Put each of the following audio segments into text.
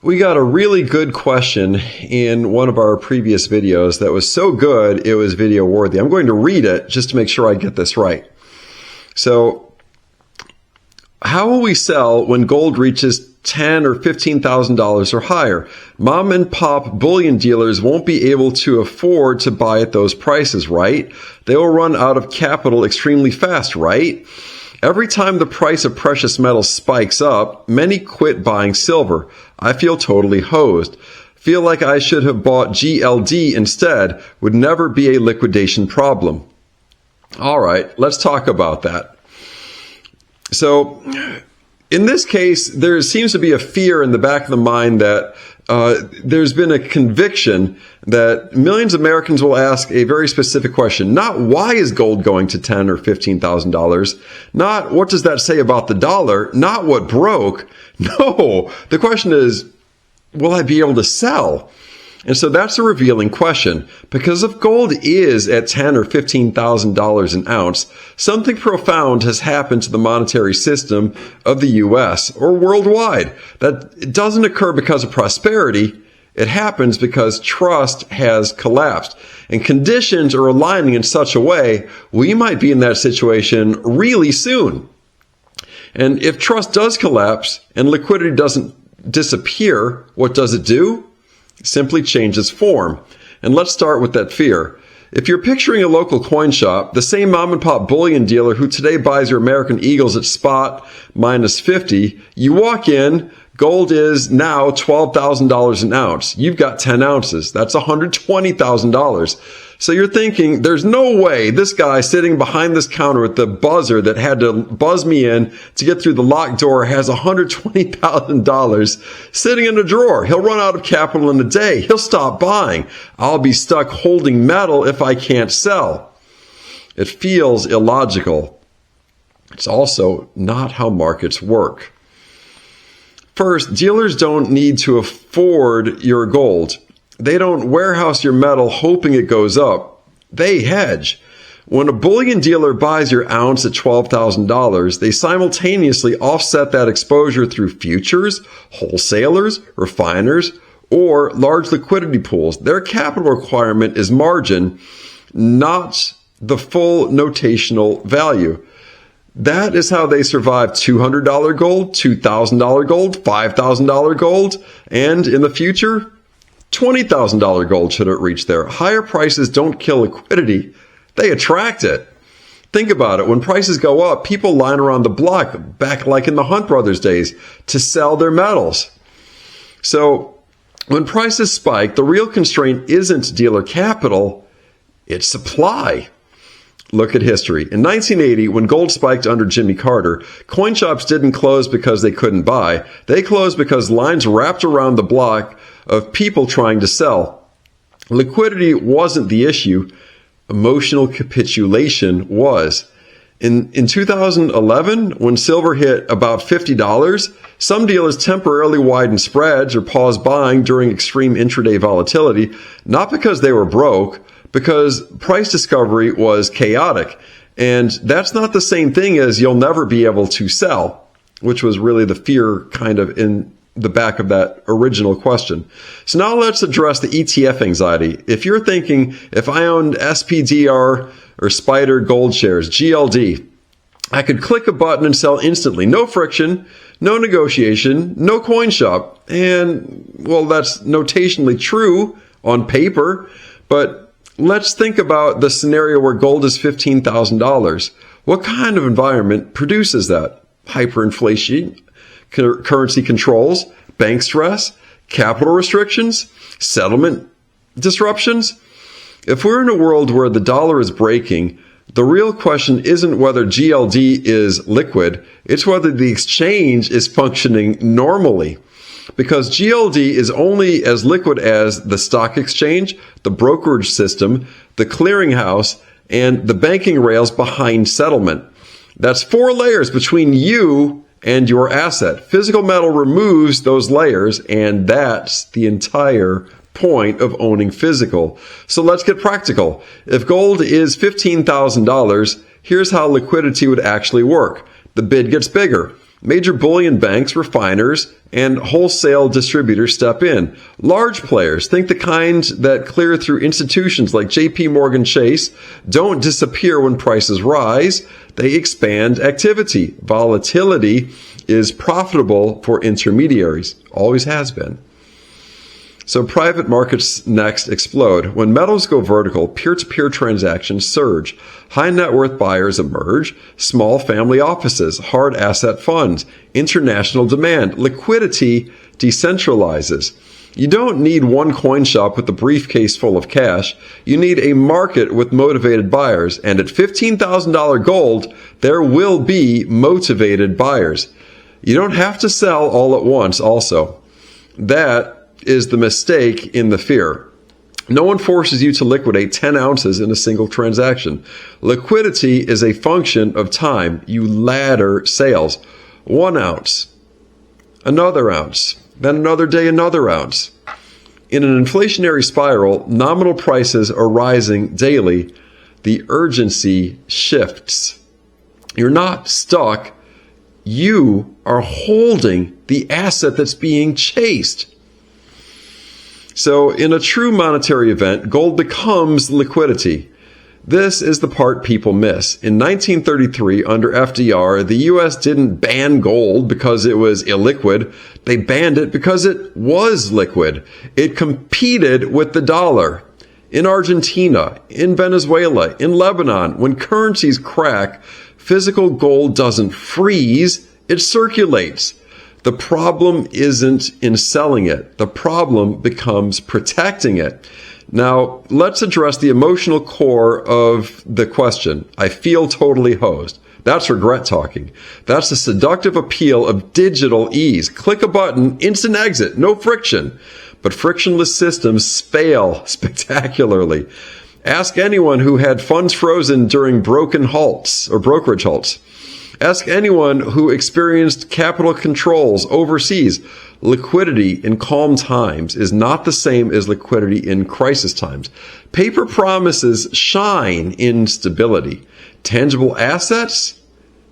We got a really good question in one of our previous videos that was so good it was video worthy. I'm going to read it just to make sure I get this right. So, how will we sell when gold reaches $10,000 or $15,000 or higher? Mom and pop bullion dealers won't be able to afford to buy at those prices, right? They will run out of capital extremely fast, right? Every time the price of precious metals spikes up, many quit buying silver. I feel totally hosed. Feel like I should have bought GLD instead. Would never be a liquidation problem. All right, let's talk about that. So, in this case, there seems to be a fear in the back of the mind that there's been a conviction that millions of Americans will ask a very specific question. Not why is gold going to $10,000 or $15,000? Not what does that say about the dollar? Not what broke. No, the question is, will I be able to sell? And so that's a revealing question. Because if gold is at $10,000 or $15,000 an ounce, something profound has happened to the monetary system of the U.S. or worldwide. That it doesn't occur because of prosperity. It happens because trust has collapsed. And conditions are aligning in such a way, we might be in that situation really soon. And if trust does collapse and liquidity doesn't disappear, what does it do? Simply changes form. And let's start with that fear. If you're picturing a local coin shop, the same mom and pop bullion dealer who today buys your American Eagles at spot minus 50, you walk in, gold is now $12,000 an ounce. You've got 10 ounces. That's $120,000. So you're thinking, there's no way this guy sitting behind this counter with the buzzer that had to buzz me in to get through the locked door has $120,000 sitting in a drawer. He'll run out of capital in a day. He'll stop buying. I'll be stuck holding metal if I can't sell. It feels illogical. It's also not how markets work. First, dealers don't need to afford your gold. They don't warehouse your metal hoping it goes up. They hedge. When a bullion dealer buys your ounce at $12,000, they simultaneously offset that exposure through futures, wholesalers, refiners, or large liquidity pools. Their capital requirement is margin, not the full notational value. That is how they survive $200 gold, $2,000 gold, $5,000 gold, and in the future, $20,000 gold should it reach there. Higher prices don't kill liquidity, they attract it. Think about it. When prices go up, people line around the block, back like in the Hunt Brothers days, to sell their metals. So when prices spike, the real constraint isn't dealer capital, it's supply. Look at history. In 1980, when gold spiked under Jimmy Carter, coin shops didn't close because they couldn't buy. They closed because lines wrapped around the block of people trying to sell. Liquidity wasn't the issue. Emotional capitulation was. In 2011, when silver hit about $50, some dealers temporarily widened spreads or paused buying during extreme intraday volatility, not because they were broke, because price discovery was chaotic. And that's not the same thing as you'll never be able to sell, which was really the fear kind of in the back of that original question. So now let's address the ETF anxiety. If you're thinking, if I owned SPDR or Spider Gold Shares, GLD, I could click a button and sell instantly. No friction, no negotiation, no coin shop. And, well, that's notationally true on paper, but let's think about the scenario where gold is $15,000. What kind of environment produces that? Hyperinflation, currency controls, bank stress, capital restrictions, settlement disruptions. If we're in a world where the dollar is breaking, the real question isn't whether GLD is liquid, it's whether the exchange is functioning normally. Because GLD is only as liquid as the stock exchange, the brokerage system, the clearinghouse, and the banking rails behind settlement. That's 4 layers between you and your asset. Physical metal removes those layers, and that's the entire point of owning physical. So let's get practical. If gold is $15,000, here's how liquidity would actually work. The bid gets bigger. Major bullion banks, refiners, and wholesale distributors step in. Large players, think the kind that clear through institutions like JP Morgan Chase, don't disappear when prices rise. They expand activity. Volatility is profitable for intermediaries. Always has been. So private markets next explode. When metals go vertical, peer-to-peer transactions surge. High net worth buyers emerge. Small family offices, hard asset funds, international demand. Liquidity decentralizes. You don't need one coin shop with a briefcase full of cash. You need a market with motivated buyers. And at $15,000 gold, there will be motivated buyers. You don't have to sell all at once also. That is the mistake in the fear. No one forces you to liquidate 10 ounces in a single transaction. Liquidity is a function of time. You ladder sales. 1 ounce, another ounce, then another day, another ounce. In an inflationary spiral, nominal prices are rising daily. The urgency shifts. You're not stuck. You are holding the asset that's being chased. So in a true monetary event, gold becomes liquidity. This is the part people miss. In 1933, under FDR, the U.S. didn't ban gold because it was illiquid. They banned it because it was liquid. It competed with the dollar. In Argentina, in Venezuela, in Lebanon, when currencies crack, physical gold doesn't freeze, it circulates. The problem isn't in selling it. The problem becomes protecting it. Now, let's address the emotional core of the question. I feel totally hosed. That's regret talking. That's the seductive appeal of digital ease. Click a button, instant exit, no friction. But frictionless systems fail spectacularly. Ask anyone who had funds frozen during broken halts or brokerage halts. Ask anyone who experienced capital controls overseas. Liquidity in calm times is not the same as liquidity in crisis times. Paper promises shine in stability. Tangible assets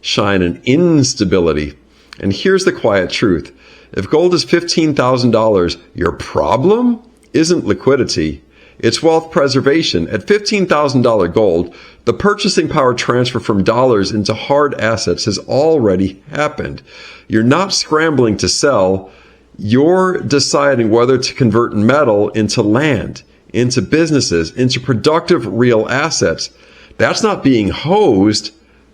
shine in instability. And here's the quiet truth. If gold is $15,000, your problem isn't liquidity. It's wealth preservation. At $15,000 gold, the purchasing power transfer from dollars into hard assets has already happened. You're not scrambling to sell. You're deciding whether to convert metal into land, into businesses, into productive real assets. That's not being hosed.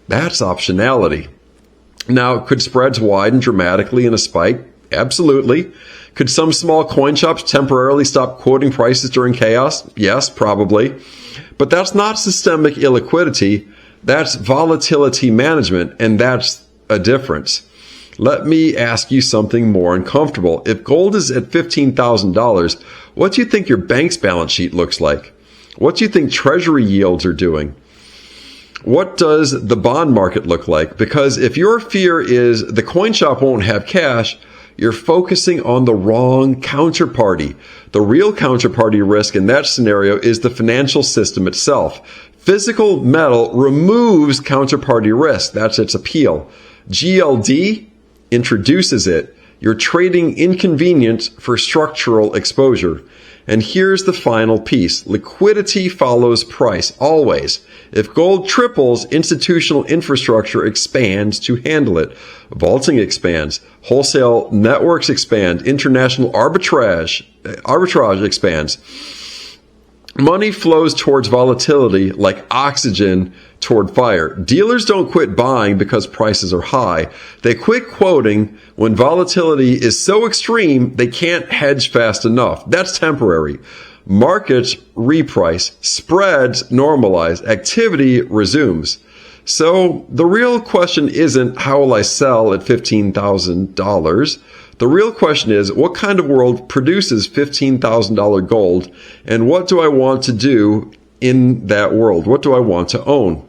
That's optionality. Now, could spreads widen dramatically in a spike? Absolutely. Could some small coin shops temporarily stop quoting prices during chaos? Yes, probably. But that's not systemic illiquidity. That's volatility management, and that's a difference. Let me ask you something more uncomfortable. If gold is at $15,000, what do you think your bank's balance sheet looks like? What do you think treasury yields are doing? What does the bond market look like? Because if your fear is the coin shop won't have cash, you're focusing on the wrong counterparty. The real counterparty risk in that scenario is the financial system itself. Physical metal removes counterparty risk. That's its appeal. GLD introduces it. You're trading inconvenience for structural exposure. And here's the final piece. Liquidity follows price, always. If gold triples, institutional infrastructure expands to handle it. Vaulting expands. Wholesale networks expand. International arbitrage expands. Money flows towards volatility like oxygen toward fire. Dealers don't quit buying because prices are high. They quit quoting when volatility is so extreme they can't hedge fast enough. That's temporary. Markets reprice, spreads normalize, activity resumes. So the real question isn't how will I sell at $15,000? The real question is, what kind of world produces $15,000 gold, and what do I want to do in that world? What do I want to own?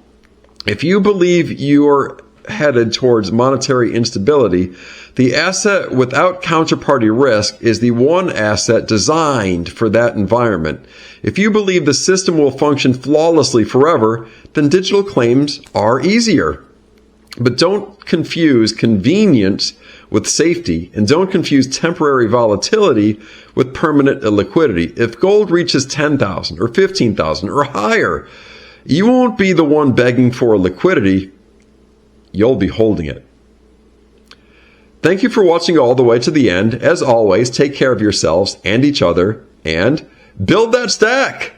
If you believe you're headed towards monetary instability, the asset without counterparty risk is the one asset designed for that environment. If you believe the system will function flawlessly forever, then digital claims are easier. But don't confuse convenience with safety, and don't confuse temporary volatility with permanent illiquidity. If gold reaches 10,000 or 15,000 or higher, you won't be the one begging for liquidity. You'll be holding it. Thank you for watching all the way to the end. As always, take care of yourselves and each other and build that stack.